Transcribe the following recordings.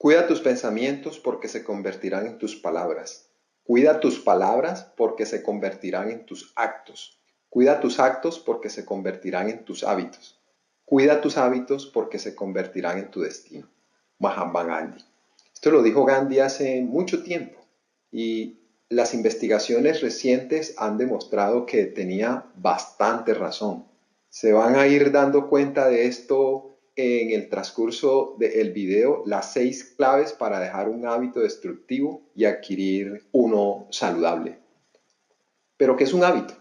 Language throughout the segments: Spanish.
Cuida tus pensamientos porque se convertirán en tus palabras. Cuida tus palabras porque se convertirán en tus actos. Cuida tus actos porque se convertirán en tus hábitos. Cuida tus hábitos porque se convertirán en tu destino. Mahatma Gandhi. Esto lo dijo Gandhi hace mucho tiempo y las investigaciones recientes han demostrado que tenía bastante razón. Se van a ir dando cuenta de esto en el transcurso del video, las 6 claves para dejar un hábito destructivo y adquirir uno saludable. ¿Pero qué es un hábito?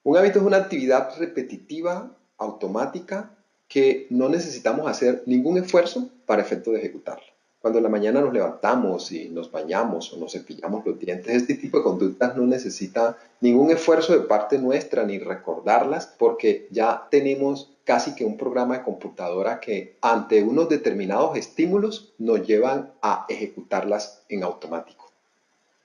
Un hábito es una actividad repetitiva, automática, que no necesitamos hacer ningún esfuerzo para efecto de ejecutarla. Cuando en la mañana nos levantamos y nos bañamos o nos cepillamos los dientes, este tipo de conductas no necesita ningún esfuerzo de parte nuestra ni recordarlas porque ya tenemos casi que un programa de computadora que ante unos determinados estímulos nos llevan a ejecutarlas en automático.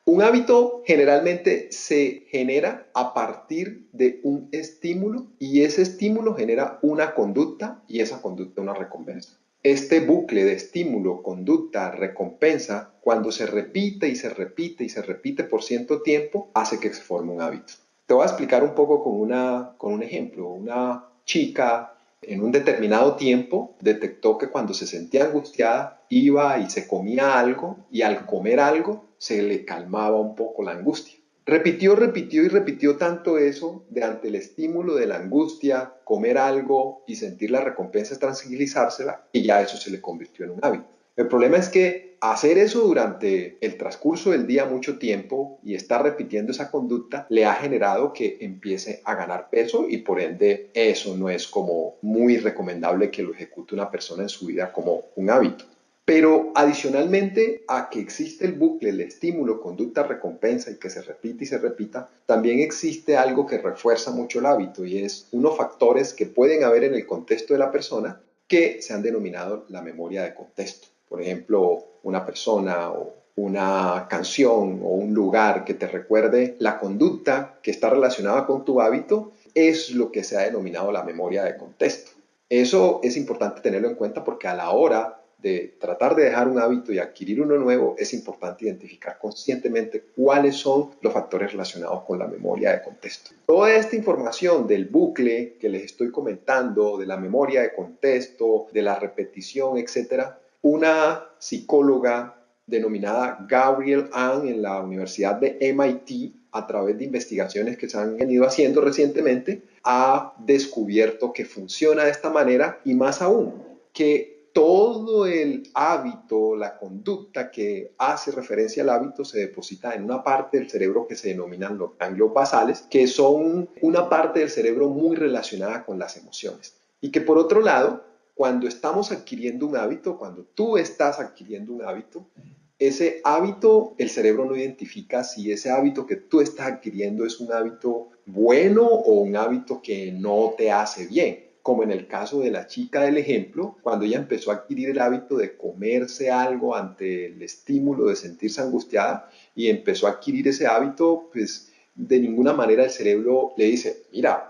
Un hábito generalmente se genera a partir de un estímulo y ese estímulo genera una conducta y esa conducta una recompensa. Este bucle de estímulo, conducta, recompensa, cuando se repite y se repite y se repite por cierto tiempo, hace que se forme un hábito. Te voy a explicar un poco con un ejemplo. Una chica en un determinado tiempo detectó que cuando se sentía angustiada iba y se comía algo y al comer algo se le calmaba un poco la angustia. Repitió y repitió tanto eso de ante el estímulo de la angustia, comer algo y sentir la recompensa, tranquilizársela, y ya eso se le convirtió en un hábito. El problema es que hacer eso durante el transcurso del día mucho tiempo y estar repitiendo esa conducta le ha generado que empiece a ganar peso y por ende eso no es como muy recomendable que lo ejecute una persona en su vida como un hábito. Pero adicionalmente a que existe el bucle, el estímulo, conducta, recompensa y que se repite y se repita, también existe algo que refuerza mucho el hábito y es unos factores que pueden haber en el contexto de la persona que se han denominado la memoria de contexto. Por ejemplo, una persona o una canción o un lugar que te recuerde la conducta que está relacionada con tu hábito es lo que se ha denominado la memoria de contexto. Eso es importante tenerlo en cuenta porque a la hora de tratar de dejar un hábito y adquirir uno nuevo, es importante identificar conscientemente cuáles son los factores relacionados con la memoria de contexto. Toda esta información del bucle que les estoy comentando, de la memoria de contexto, de la repetición, etc., una psicóloga denominada Gabrielle Ann en la Universidad de MIT, a través de investigaciones que se han venido haciendo recientemente, ha descubierto que funciona de esta manera y más aún, que todo el hábito, la conducta que hace referencia al hábito se deposita en una parte del cerebro que se denominan los ganglios basales, que son una parte del cerebro muy relacionada con las emociones. Y que por otro lado, cuando estamos adquiriendo un hábito, cuando tú estás adquiriendo un hábito, ese hábito, el cerebro no identifica si ese hábito que tú estás adquiriendo es un hábito bueno o un hábito que no te hace bien. Como en el caso de la chica del ejemplo, cuando ella empezó a adquirir el hábito de comerse algo ante el estímulo de sentirse angustiada y empezó a adquirir ese hábito, pues de ninguna manera el cerebro le dice, mira,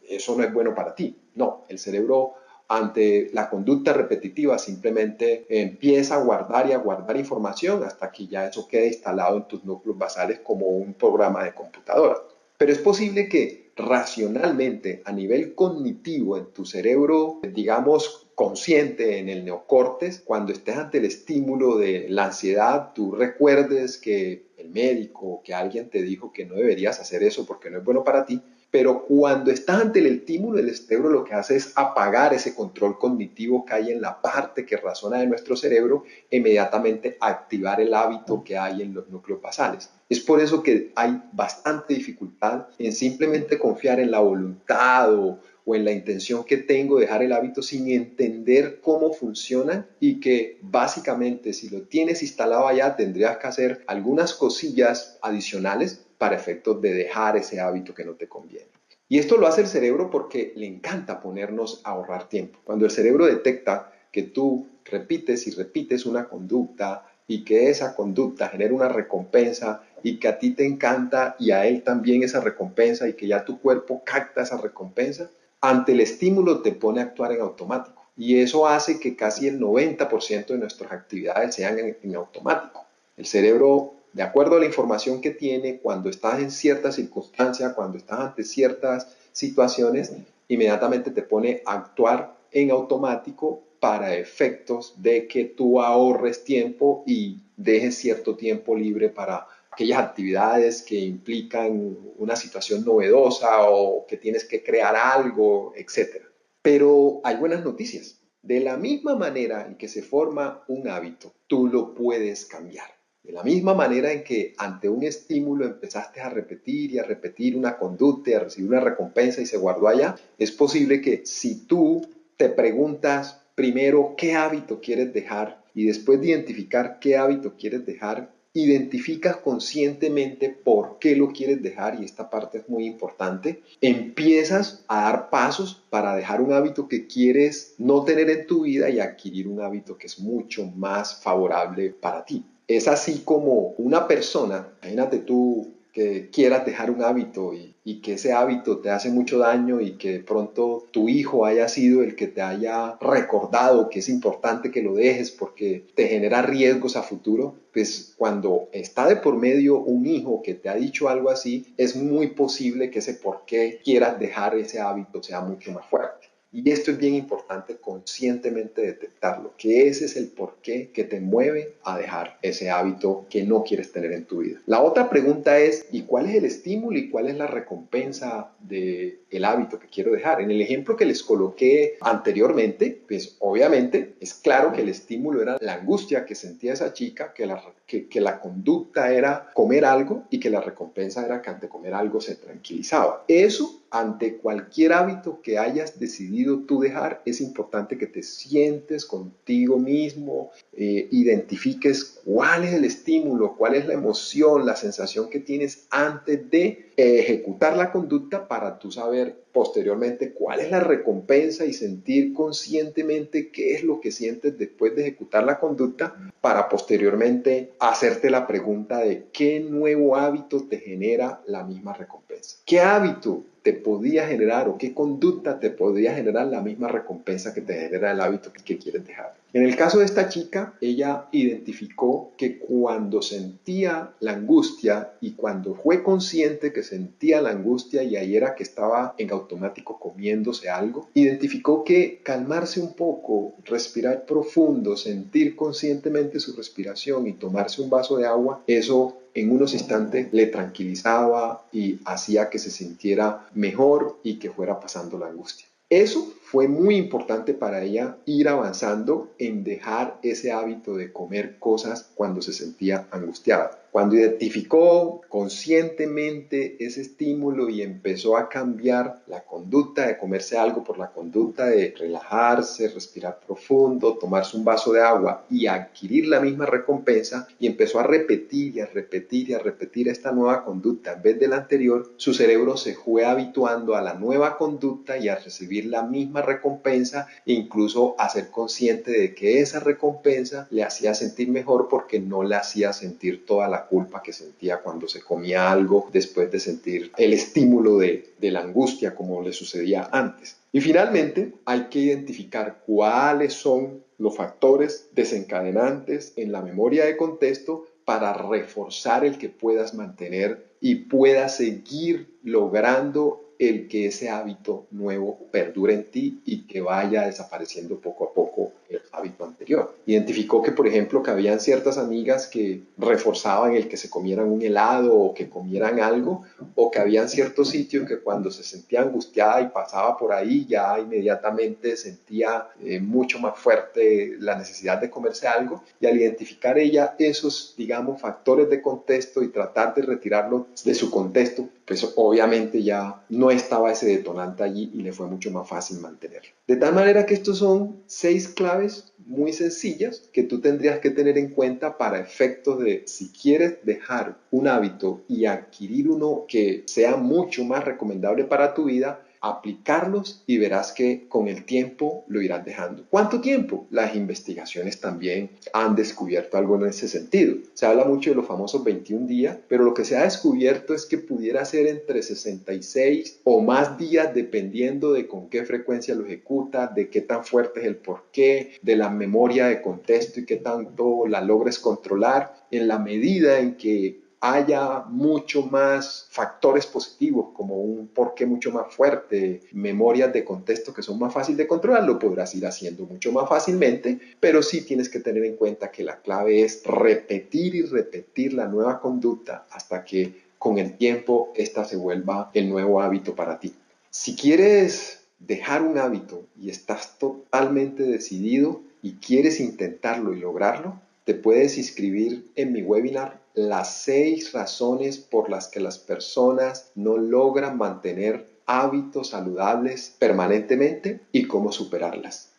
eso no es bueno para ti. No, el cerebro ante la conducta repetitiva simplemente empieza a guardar y a guardar información hasta que ya eso quede instalado en tus núcleos basales como un programa de computadora. Pero es posible que racionalmente, a nivel cognitivo, en tu cerebro, digamos, consciente, en el neocórtex, cuando estés ante el estímulo de la ansiedad, tú recuerdes que el médico, que alguien te dijo que no deberías hacer eso porque no es bueno para ti, pero cuando estás ante el estímulo, el cerebro lo que hace es apagar ese control cognitivo que hay en la parte que razona de nuestro cerebro e inmediatamente activar el hábito que hay en los núcleos basales. Es por eso que hay bastante dificultad en simplemente confiar en la voluntad o en la intención que tengo de dejar el hábito sin entender cómo funciona y que básicamente si lo tienes instalado allá tendrías que hacer algunas cosillas adicionales para efectos de dejar ese hábito que no te conviene. Y esto lo hace el cerebro porque le encanta ponernos a ahorrar tiempo. Cuando el cerebro detecta que tú repites y repites una conducta y que esa conducta genera una recompensa y que a ti te encanta y a él también esa recompensa y que ya tu cuerpo capta esa recompensa, ante el estímulo te pone a actuar en automático. Y eso hace que casi el 90% de nuestras actividades sean en automático. El cerebro, de acuerdo a la información que tiene, cuando estás en ciertas circunstancias, cuando estás ante ciertas situaciones, inmediatamente te pone a actuar en automático para efectos de que tú ahorres tiempo y dejes cierto tiempo libre para aquellas actividades que implican una situación novedosa o que tienes que crear algo, etcétera. Pero hay buenas noticias. De la misma manera en que se forma un hábito, tú lo puedes cambiar. De la misma manera en que ante un estímulo empezaste a repetir y a repetir una conducta y a recibir una recompensa y se guardó allá, es posible que si tú te preguntas primero qué hábito quieres dejar y después de identificar qué hábito quieres dejar, identificas conscientemente por qué lo quieres dejar, y esta parte es muy importante, empiezas a dar pasos para dejar un hábito que quieres no tener en tu vida y adquirir un hábito que es mucho más favorable para ti. Es así como una persona, imagínate tú que quieras dejar un hábito y que ese hábito te hace mucho daño y que de pronto tu hijo haya sido el que te haya recordado que es importante que lo dejes porque te genera riesgos a futuro, pues cuando está de por medio un hijo que te ha dicho algo así, es muy posible que ese por qué quieras dejar ese hábito sea mucho más fuerte. Y esto es bien importante conscientemente detectarlo, que ese es el porqué que te mueve a dejar ese hábito que no quieres tener en tu vida. La otra pregunta es, ¿y cuál es el estímulo y cuál es la recompensa del hábito que quiero dejar? En el ejemplo que les coloqué anteriormente, pues obviamente es claro que el estímulo era la angustia que sentía esa chica, que la conducta era comer algo y que la recompensa era que ante comer algo se tranquilizaba. Eso, ante cualquier hábito que hayas decidido tú dejar, es importante que te sientes contigo mismo, identifiques cuál es el estímulo, cuál es la emoción, la sensación que tienes antes de ejecutar la conducta para tú saber posteriormente cuál es la recompensa y sentir conscientemente qué es lo que sientes después de ejecutar la conducta para posteriormente hacerte la pregunta de qué nuevo hábito te genera la misma recompensa. ¿Qué hábito te podía generar o qué conducta te podría generar la misma recompensa que te genera el hábito que quieres dejar? En el caso de esta chica, ella identificó que cuando sentía la angustia y cuando fue consciente que sentía la angustia y ahí era que estaba en automático comiéndose algo, identificó que calmarse un poco, respirar profundo, sentir conscientemente su respiración y tomarse un vaso de agua, eso en unos instantes le tranquilizaba y hacía que se sintiera mejor y que fuera pasando la angustia. Eso fue muy importante para ella, ir avanzando en dejar ese hábito de comer cosas cuando se sentía angustiada. Cuando identificó conscientemente ese estímulo y empezó a cambiar la conducta de comerse algo por la conducta de relajarse, respirar profundo, tomarse un vaso de agua y adquirir la misma recompensa, y empezó a repetir y a repetir y a repetir esta nueva conducta en vez de la anterior, su cerebro se fue habituando a la nueva conducta y a recibir la misma recompensa, e incluso a ser consciente de que esa recompensa le hacía sentir mejor porque no le hacía sentir toda la culpa que sentía cuando se comía algo después de sentir el estímulo de la angustia como le sucedía antes. Y finalmente hay que identificar cuáles son los factores desencadenantes en la memoria de contexto para reforzar el que puedas mantener y puedas seguir logrando el que ese hábito nuevo perdure en ti y que vaya desapareciendo poco a poco el hábito anterior. Identificó que, por ejemplo, que habían ciertas amigas que reforzaban el que se comieran un helado o que comieran algo, o que habían ciertos sitios que cuando se sentía angustiada y pasaba por ahí ya inmediatamente sentía mucho más fuerte la necesidad de comerse algo, y al identificar ella esos, digamos, factores de contexto y tratar de retirarlo de su contexto, pues obviamente ya no estaba ese detonante allí y le fue mucho más fácil mantenerlo. De tal manera que estos son 6 claves muy sencillas que tú tendrías que tener en cuenta para efectos de si quieres dejar un hábito y adquirir uno que sea mucho más recomendable para tu vida, aplicarlos y verás que con el tiempo lo irás dejando. ¿Cuánto tiempo? Las investigaciones también han descubierto algo en ese sentido. Se habla mucho de los famosos 21 días, pero lo que se ha descubierto es que pudiera ser entre 66 o más días dependiendo de con qué frecuencia lo ejecuta, de qué tan fuerte es el porqué, de la memoria de contexto y qué tanto la logres controlar, en la medida en que haya mucho más factores positivos como un porqué mucho más fuerte, memorias de contexto que son más fáciles de controlar, lo podrás ir haciendo mucho más fácilmente, pero sí tienes que tener en cuenta que la clave es repetir y repetir la nueva conducta hasta que con el tiempo esta se vuelva el nuevo hábito para ti. Si quieres dejar un hábito y estás totalmente decidido y quieres intentarlo y lograrlo, te puedes inscribir en mi webinar Las 6 razones por las que las personas no logran mantener hábitos saludables permanentemente y cómo superarlas.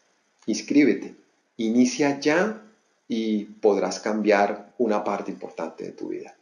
Inscríbete, inicia ya y podrás cambiar una parte importante de tu vida.